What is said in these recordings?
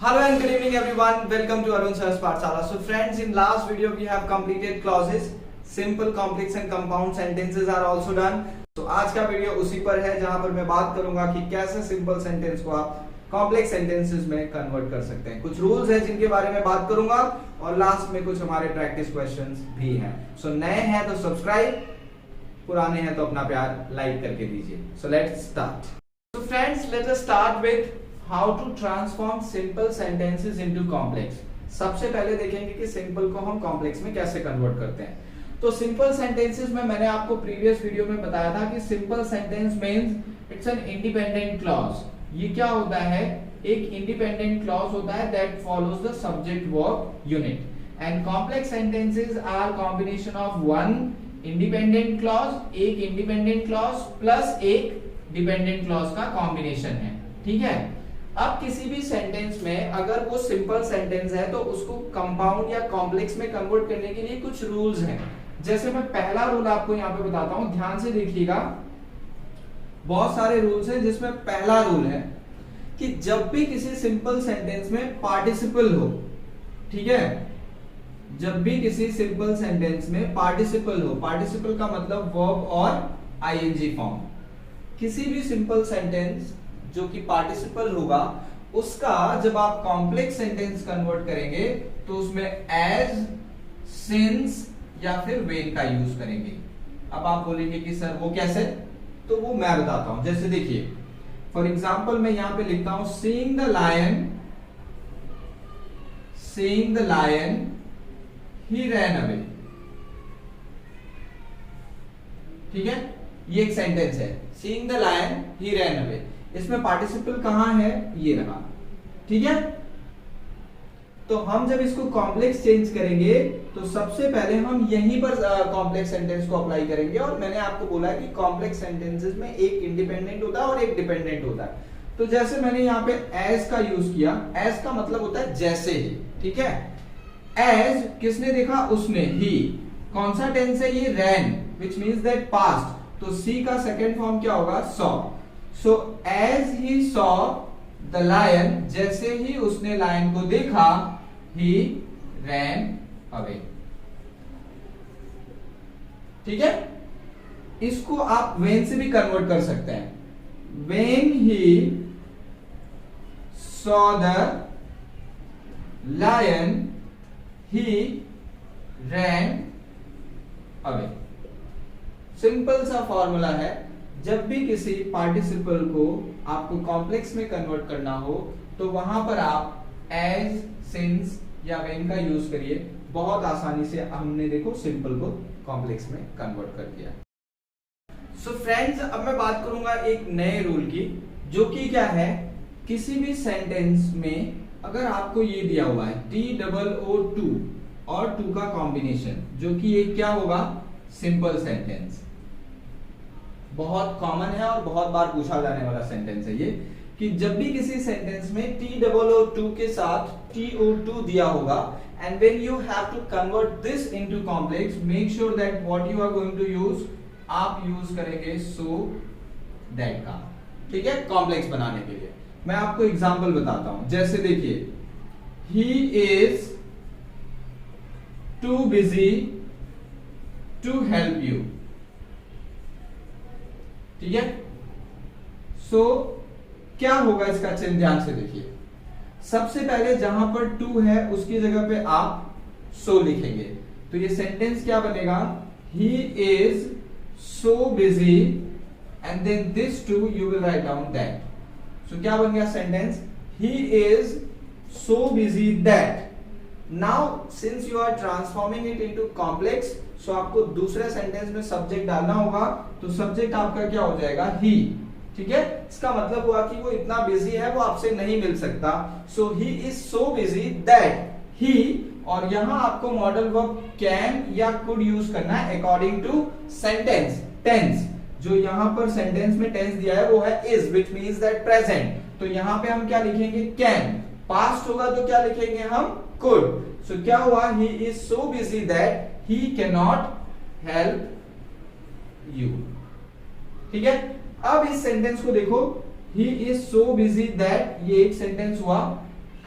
Hello and good evening everyone. Welcome to Arun Sir's Pathshala. So friends, in last video we have completed clauses. Simple, complex and compound sentences are also done. So आज का video उसी पर है जहां पर मैं बात करूंगा कि कैसे सिंपल सेंटेंस को आप कॉम्प्लेक्स सेंटेंसेस में कन्वर्ट कर सकते हैं। कुछ रूल्स हैं जिनके बारे में बात करूंगा और लास्ट में कुछ हमारे प्रैक्टिस क्वेश्चंस भी हैं। सो नए हैं तो सब्सक्राइब, पुराने हैं तो अपना प्यार लाइक करके दीजिए। So let's start. So friends, let us start with How to transform simple sentences into complex। सबसे पहले देखेंगे कि सिंपल को हम कॉम्प्लेक्स में कैसे कन्वर्ट करते हैं। तो सिंपल सेंटेंसेस में मैंने आपको प्रीवियस वीडियो में बताया था कि simple sentence means it's an independent clause. ये क्या होता है? एक इंडिपेंडेंट क्लॉज होता है that follows the subject verb unit. And complex sentences are combination of one independent clause, एक इंडिपेंडेंट क्लॉज प्लस एक डिपेंडेंट क्लॉज का कॉम्बिनेशन है। ठीक है। अब किसी भी सेंटेंस में अगर वो सिंपल सेंटेंस है तो उसको कंपाउंड या कॉम्प्लेक्स में कन्वर्ट करने के लिए कुछ रूल्स हैं। जैसे मैं पहला रूल आपको यहाँ पे बताता हूं, ध्यान से देखिएगा। बहुत सारे रूल्स हैं जिसमें पहला रूल है कि जब भी किसी सिंपल सेंटेंस में पार्टिसिपल हो, ठीक है, जब भी किसी सिंपल सेंटेंस में पार्टिसिपल हो, पार्टिसिपल का मतलब वर्ब और आईएनजी फॉर्म, किसी भी सिंपल सेंटेंस जो कि पार्टिसिपल होगा उसका जब आप कॉम्प्लेक्स सेंटेंस कन्वर्ट करेंगे तो उसमें एज, सिंस या फिर व्हेन का यूज करेंगे। अब आप बोलेंगे कि सर वो कैसे? तो वो मैं बताता हूं। जैसे देखिए, फॉर एग्जांपल मैं यहां पे लिखता हूं seeing the lion he ran away. ठीक है, ये एक सेंटेंस है, seeing the lion he ran away. इसमें पार्टिसिपल कहां है? ये रहा। ठीक है। तो हम जब इसको कॉम्प्लेक्स चेंज करेंगे तो सबसे पहले हम यहीं पर कॉम्प्लेक्स सेंटेंस को अप्लाई करेंगे। और मैंने आपको बोला है कि कॉम्प्लेक्स सेंटेंसेस में एक इंडिपेंडेंट होता है और एक डिपेंडेंट होता है। तो जैसे मैंने यहाँ पे एज का यूज किया, एज का मतलब होता है जैसे ही। ठीक है। एज किसने देखा? उसने। ही कौन सा टेंस है? ये रैन, विच मीन्स दैट पास्ट। तो सी का सेकेंड फॉर्म क्या होगा? Saw. So as he saw the lion, जैसे ही उसने लायन को देखा, he ran away। ठीक है। इसको आप when से भी कन्वर्ट कर सकते हैं। When he saw the lion, he ran away। Simple सा फॉर्मूला है। जब भी किसी पार्टिसिपल को आपको कॉम्प्लेक्स में कन्वर्ट करना हो तो वहां पर आप एज, सिंस या व्हेन का यूज करिए। बहुत आसानी से हमने देखो सिंपल को कॉम्प्लेक्स में कन्वर्ट कर दिया। सो फ्रेंड्स, अब मैं बात करूंगा एक नए रूल की, जो कि क्या है? किसी भी सेंटेंस में अगर आपको ये दिया हुआ है TOO2 और 2 का कॉम्बिनेशन, जो कि ये क्या होगा? Simple sentence. बहुत कॉमन है और बहुत बार पूछा जाने वाला सेंटेंस है ये, कि जब भी किसी सेंटेंस में TOO2 के साथ TO2 दिया होगा and when you have to convert this into complex, make sure that what you are going to use, आप यूज करेंगे सो दैट का। ठीक है, कॉम्प्लेक्स बनाने के लिए। मैं आपको एग्जांपल बताता हूं। जैसे देखिए, he is too busy to help you. ठीक है। सो क्या होगा इसका चिन्ह? ध्यान से देखिए। सबसे पहले जहां पर टू है उसकी जगह पे आप सो लिखेंगे, तो ये सेंटेंस क्या बनेगा? He is so busy and then this to you will write down that. So क्या बन गया sentence? He is so busy that. Now since you are transforming it into complex, so आपको दूसरे सेंटेंस में subject डालना होगा। तो subject आपका क्या हो जाएगा? ही। ठीक है। इसका मतलब हुआ कि वो इतना बिजी है, वो आपसे नहीं मिल सकता। So he is so busy that he, और यहां आपको मॉडल वर्ब कैन या कुड यूज करना है अकॉर्डिंग टू सेंटेंस टेंस। जो यहां पर सेंटेंस में टेंस दिया है वो है is, which means that present. तो यहां पे हम क्या लिखेंगे? कैन। पास्ट होगा तो क्या लिखेंगे हम? कुड। सो क्या हुआ? ही is so busy that he cannot help you। ठीक है। अब इस सेंटेंस को देखो, he is so busy that, ये एक सेंटेंस हुआ।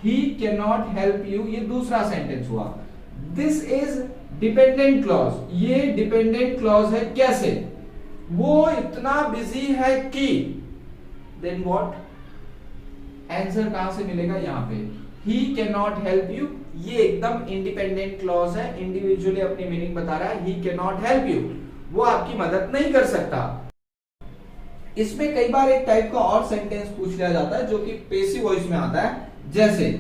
He can not help you, ये दूसरा सेंटेंस हुआ। दिस इज डिपेंडेंट क्लॉज, ये डिपेंडेंट क्लॉज है। कैसे? वो इतना बिजी है कि, देन व्हाट, आंसर कहां से मिलेगा? यहां पे he can not help you, ये एकदम इंडिपेंडेंट क्लॉज है, इंडिविजुअली अपनी मीनिंग बता रहा है। He can not help you, वो आपकी मदद नहीं कर सकता। इसमें कई बार एक टाइप का और सेंटेंस पूछ लिया जाता है जो कि पेसिव वॉइस में आता है, जैसे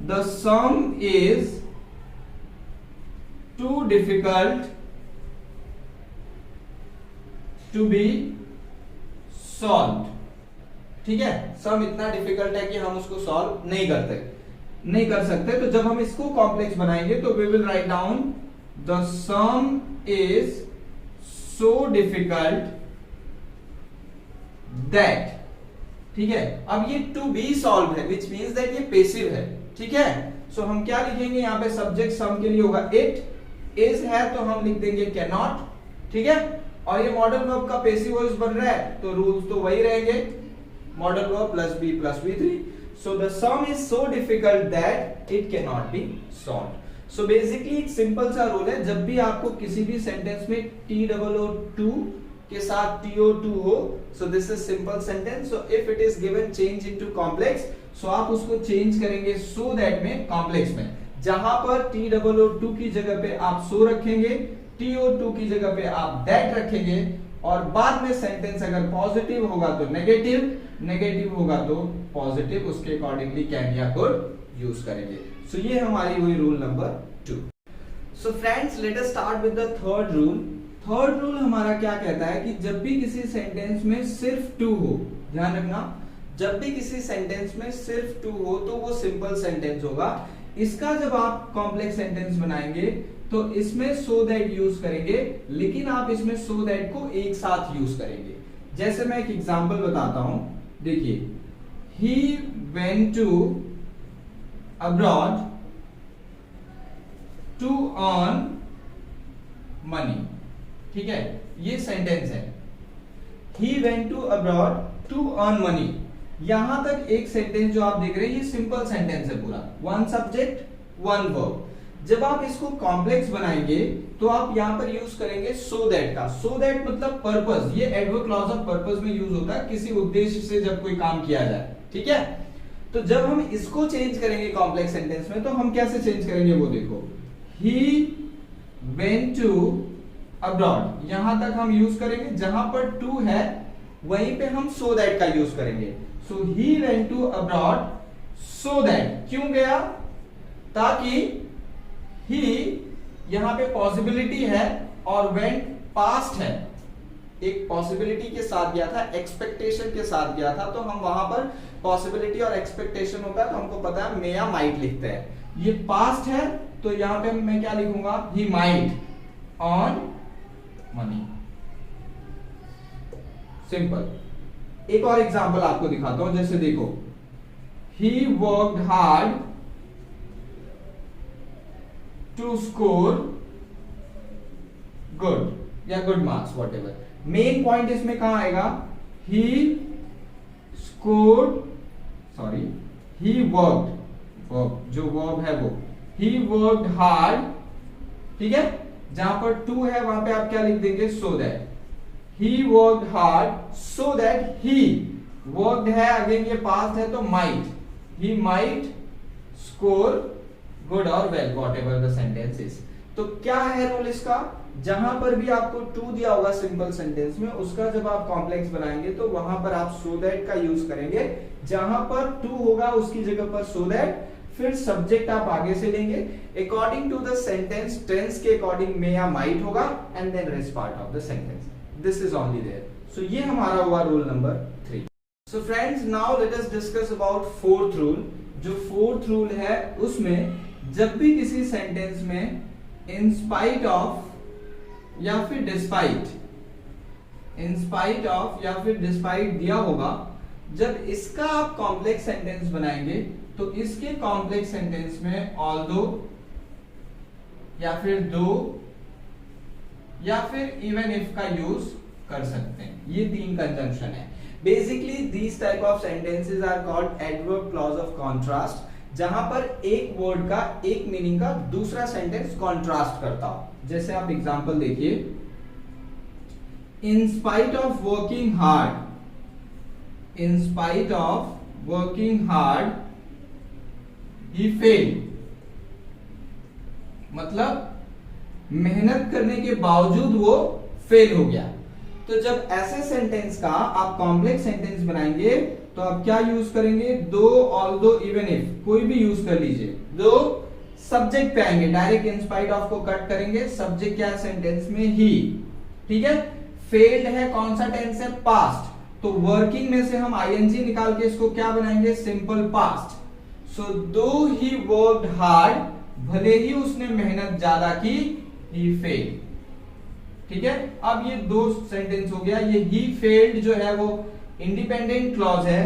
the sum is too difficult to be solve. ठीक है, सम इतना डिफिकल्ट है कि हम उसको सॉल्व नहीं कर सकते। तो जब हम इसको कॉम्प्लेक्स बनाएंगे तो we will write down the sum is so difficult that. ठीक है, अब ये टू बी सॉल्व है, विच मीन्स दैट ये पेसिव है। ठीक है, सो हम क्या लिखेंगे यहाँ पे? सब्जेक्ट सम के लिए होगा इट, इज है तो हम लिख देंगे कैन नॉट। ठीक है, और ये मॉडल वर्ब का पेसिव वॉइस बन रहा है तो रूल्स तो वही रहेंगे, modal verb plus B3. So the sum is so difficult that it can not be solved. So basically एक सिंपल सा रूल है, जब भी आपको किसी भी सेंटेंस में TOO2 के साथ TO2 हो, so this is simple sentence. So if it is given change into complex, so आप उसको चेंज करेंगे सो दैट में, कॉम्प्लेक्स में। जहां पर TOO2 की जगह पे आप सो रखेंगे, TO2 की जगह पे आप दैट रखेंगे, और बाद में सेंटेंस अगर पॉजिटिव होगा तो नेगेटिव, नेगेटिव होगा तो पॉजिटिव, उसके अकॉर्डिंगली कैन या कुड यूज करेंगे। सो ये हमारी हुई rule number 2। So friends, let us start with the third rule. Third rule हमारा क्या कहता है कि जब भी किसी सेंटेंस में सिर्फ टू हो, ध्यान रखना, जब भी किसी सेंटेंस में सिर्फ टू हो तो वो सिंपल सेंटेंस होगा। इसका जब आप कॉम्प्लेक्स सेंटेंस बनाएंगे तो इसमें सो दैट यूज करेंगे, लेकिन आप इसमें सो दैट को एक साथ यूज करेंगे। जैसे मैं एक एग्जांपल बताता हूं, देखिए, he went to abroad to earn money. ठीक है, ये सेंटेंस है, he went to abroad to earn money. यहां तक एक सेंटेंस जो आप देख रहे हैं ये सिंपल सेंटेंस है पूरा, वन सब्जेक्ट वन वर्ब। जब आप इसको कॉम्प्लेक्स बनाएंगे तो आप यहां पर यूज करेंगे सो दैट का। सो दैट मतलब पर्पस, ये एडवर्ब क्लॉज ऑफ पर्पस में यूज होता है, किसी उद्देश्य से जब कोई काम किया जाए। ठीक है, तो जब हम इसको चेंज करेंगे कॉम्प्लेक्स सेंटेंस में तो हम कैसे चेंज करेंगे वो देखो, ही वेंट टू अब्रॉड, यहां तक हम यूज करेंगे, जहां पर टू है वहीं पे हम सो दैट का यूज करेंगे। So he went to abroad so that, क्यों गया? ताकि ही यहां पे पॉसिबिलिटी है और वेंट पास्ट है, एक पॉसिबिलिटी के साथ गया था, एक्सपेक्टेशन के साथ गया था, तो हम वहां पर पॉसिबिलिटी और एक्सपेक्टेशन होता है तो हमको पता है मे या माइट लिखते हैं। ये पास्ट है तो यहां पे मैं क्या लिखूंगा? He might on money. Simple. एक और एग्जांपल आपको दिखाता हूं, जैसे देखो, he worked hard to score good या good marks, whatever. Main point इसमें कहां आएगा? He scored, sorry, he worked, जो वर्ब है वो, ही वर्कड हार्ड। ठीक है, जहां पर टू है वहां पे आप क्या लिख देंगे? So that. He worked hard so that he worked है, अगेन ये पास्ट है तो might, he might score good or well, whatever the sentence is। तो क्या है रूल इसका? जहां पर भी आपको टू दिया होगा सिंपल सेंटेंस में, उसका जब आप कॉम्प्लेक्स बनाएंगे तो वहां पर आप so that का यूज करेंगे। जहां पर टू होगा उसकी जगह पर so that, फिर सब्जेक्ट आप आगे से लेंगे according to the sentence, tense के अकॉर्डिंग मे या माइट होगा, and then rest part of the sentence. This is only there. So ये हमारा हुआ rule number 3। So friends, now let us discuss about fourth rule। जो fourth rule है उसमें जब भी किसी सेंटेंस में in spite of या फिर despite, in spite of या फिर despite दिया होगा, जब इसका आप कॉम्प्लेक्स सेंटेंस बनाएंगे तो इसके कॉम्प्लेक्स सेंटेंस में although या फिर though या फिर इवन इफ का यूज कर सकते हैं। ये तीन कंजंक्शन है। Basically these type of sentences are called adverb clause of contrast. जहां पर एक वर्ड का एक मीनिंग का दूसरा सेंटेंस कॉन्ट्रास्ट करता हो। जैसे आप एग्जांपल देखिए, इन spite of working hard, in spite of working hard he failed, मतलब मेहनत करने के बावजूद वो फेल हो गया। तो जब ऐसे सेंटेंस का आप कॉम्प्लेक्स सेंटेंस बनाएंगे तो आप क्या यूज करेंगे, दो, ऑल्दो, इवन इफ, कोई भी यूज कर लीजिए। दो सब्जेक्ट पे आएंगे, डायरेक्ट इन स्पाइट ऑफ को कट करेंगे, सब्जेक्ट क्या है सेंटेंस में, ही। ठीक है, फेल्ड है, कौन सा टेंस है, पास्ट, तो वर्किंग में से हम आईएनजी निकाल के इसको क्या बनाएंगे, सिंपल पास्ट। सो दो ही वर्कड हार्ड, भले ही उसने मेहनत ज्यादा की, ही फेल्ड। ठीक है, अब ये दो सेंटेंस हो गया। ये ही फेल्ड जो है वो इंडिपेंडेंट क्लॉज है।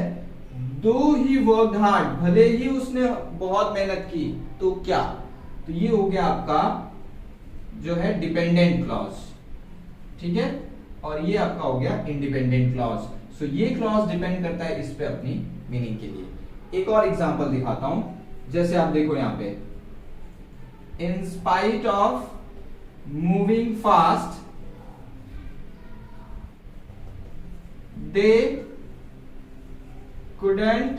दो ही वर्कड हार्ड, भले ही उसने बहुत मेहनत की, तो क्या, तो ये हो गया आपका जो है डिपेंडेंट क्लॉज। ठीक है, और ये आपका हो गया इंडिपेंडेंट क्लॉज। सो ये क्लॉज डिपेंड करता है इस पे अपनी मीनिंग के लिए। एक और एग्जांपल दिखाता हूं, जैसे आप देखो यहां पे, इन spite of moving fast they couldn't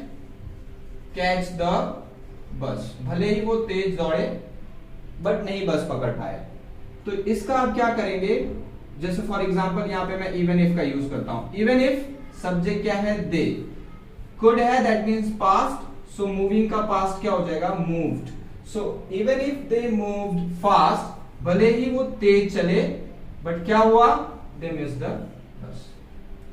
catch the bus, भले ही वो तेज दौड़े बट नहीं बस पकड़ पाए। तो इसका आप क्या करेंगे, जैसे फॉर एग्जांपल यहां पे मैं इवन इफ का यूज करता हूं। इवन इफ सब्जेक्ट क्या है, दे, कुड है, that means past, so moving का पास्ट क्या हो जाएगा, moved. So even if they moved fast, भले ही वो तेज चले बट क्या हुआ, दे मिस्ड द बस।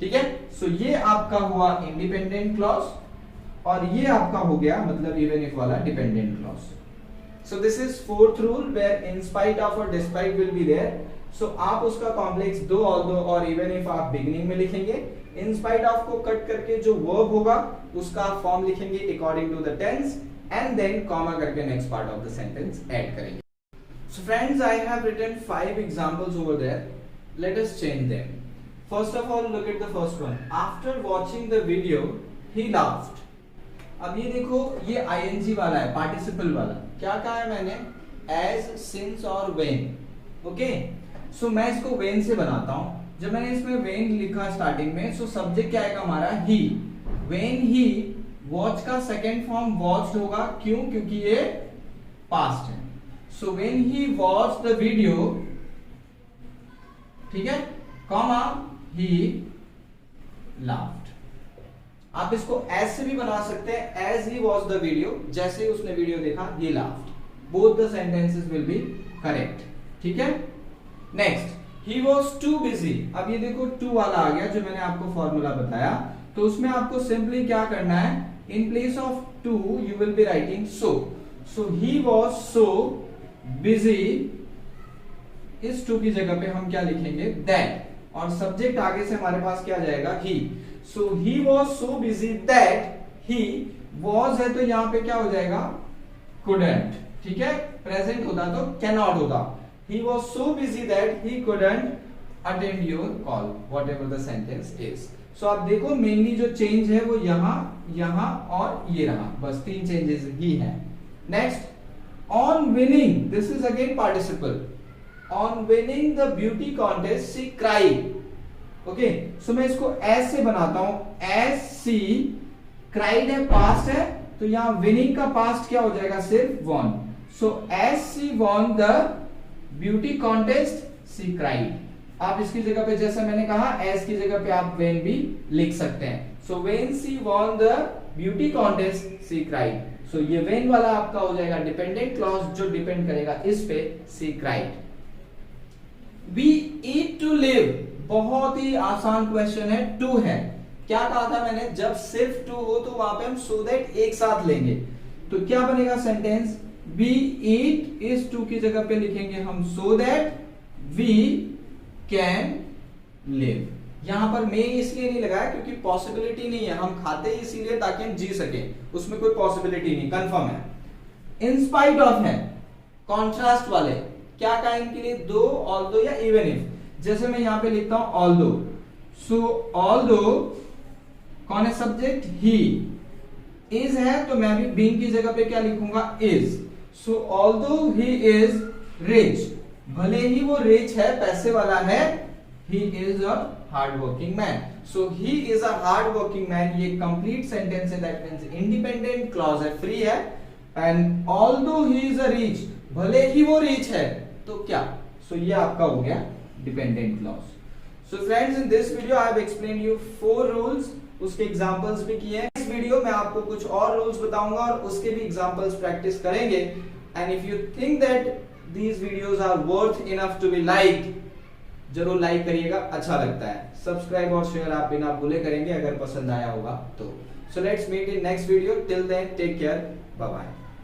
ठीक है, सो ये आपका हुआ इंडिपेंडेंट क्लॉज और ये आपका हो गया मतलब इवन इफ वाला dependent clause. So this is fourth rule where in spite of और despite will be there. So आप उसका कॉम्प्लेक्स दो, ऑल्दो और इवन इफ आप बिगिनिंग में लिखेंगे। इन स्पाइट ऑफ को कट करके जो वर्ब होगा उसका फॉर्म लिखेंगे according to the tense and then comma करके next part of the sentence add करेंगे। So friends, I have written 5 examples over there, let us change them. First of all, look at the first one. After watching the video, he laughed. अब ये देखो, ये ing वाला है, participle वाला। क्या कहा है मैंने, as, since और when. ओके, सो मैं इसको when से बनाता हूं। जब मैंने इसमें when लिखा स्टार्टिंग में, सो सब्जेक्ट क्या आएगा हमारा, he. When he, watch का सेकेंड फॉर्म watched होगा, क्यों, क्योंकि ये past है। So when he watched the video, ठीक है, कॉमा, he laughed। आप इसको as से भी बना सकते हैं, as he watched the video, जैसे ही उसने वीडियो देखा, he laughed। Both the sentences will be correct। ठीक है, next, he was too busy। अब ये देखो to वाला आ गया, जो मैंने आपको फॉर्मूला बताया, तो उसमें आपको सिंपली क्या करना है, in place of to you will be writing so। So he was so busy, इस to की जगह पे हम क्या लिखेंगे, that, और सब्जेक्ट आगे से हमारे पास क्या जाएगा, he. So he was so busy that he was है, तो यहां पे क्या हो जाएगा, कुडंट। ठीक है, प्रेजेंट होता तो कैनॉट होता। He was so busy that he couldn't attend your call, whatever the sentence is. सो आप देखो मेनली जो चेंज है वो यहां और ये रहा, बस 3 चेंजेस ही है। Next, on winning, this is again participle. On winning the beauty contest, she cried. Okay, so मैं इसको as से बनाता हूं, as she cried है, past है, तो यहाँ winning का past क्या हो जाएगा, सिर्फ won। So as she won the beauty contest, she cried। आप इसकी जगह पे जैसा मैंने कहा, as की जगह पे आप when भी लिख सकते हैं। So when she won the beauty contest, she cried। So ये when वाला आपका हो जाएगा डिपेंडेंट क्लॉज, जो डिपेंड करेगा इस पे, she cried। We eat to live, बहुत ही आसान क्वेश्चन है, टू है। क्या कहा था मैंने, जब सिर्फ टू हो तो वहां पे हम so that एक साथ लेंगे, तो क्या बनेगा सेंटेंस, we eat, इस टू की जगह पे लिखेंगे हम so that we can live। यहां पर may इसलिए नहीं लगाया क्योंकि पॉसिबिलिटी नहीं है, हम खाते ही इसीलिए ताकि हम जी सके, उसमें कोई पॉसिबिलिटी नहीं, कंफर्म है। इन स्पाइट ऑफ है, कॉन्ट्रास्ट वाले, क्या कहा इनके लिए, दो, ऑल्दो या इवन इफ। जैसे मैं यहां पे लिखता हूं ऑल्दो, सो ऑल्दो कौन है सब्जेक्ट, ही, इज है तो मैं भी बीइंग की जगह पे क्या लिखूंगा, is. So although he is rich, भले ही वो रिच है, पैसे वाला है, he is a hard working man. So he is a hard working man, ये कंप्लीट सेंटेंस है, दैट मींस इंडिपेंडेंट क्लॉज है, फ्री है। And although he is a rich, भले ही वो रिच है, तो क्या, सो ये आपका हो गया dependent clause. So friends, in this video I have explained you 4 rules, उसके एग्जांपल्स भी किए हैं। इस वीडियो में आपको कुछ और रूल्स बताऊंगा और उसके भी एग्जांपल्स प्रैक्टिस करेंगे। And if you think that these videos are worth enough to be liked, जरूर लाइक करिएगा, अच्छा लगता है। सब्सक्राइब और शेयर आप बिना भूले करेंगे अगर पसंद आया होगा तो। So let's meet in next video. Till then, take care. Bye bye.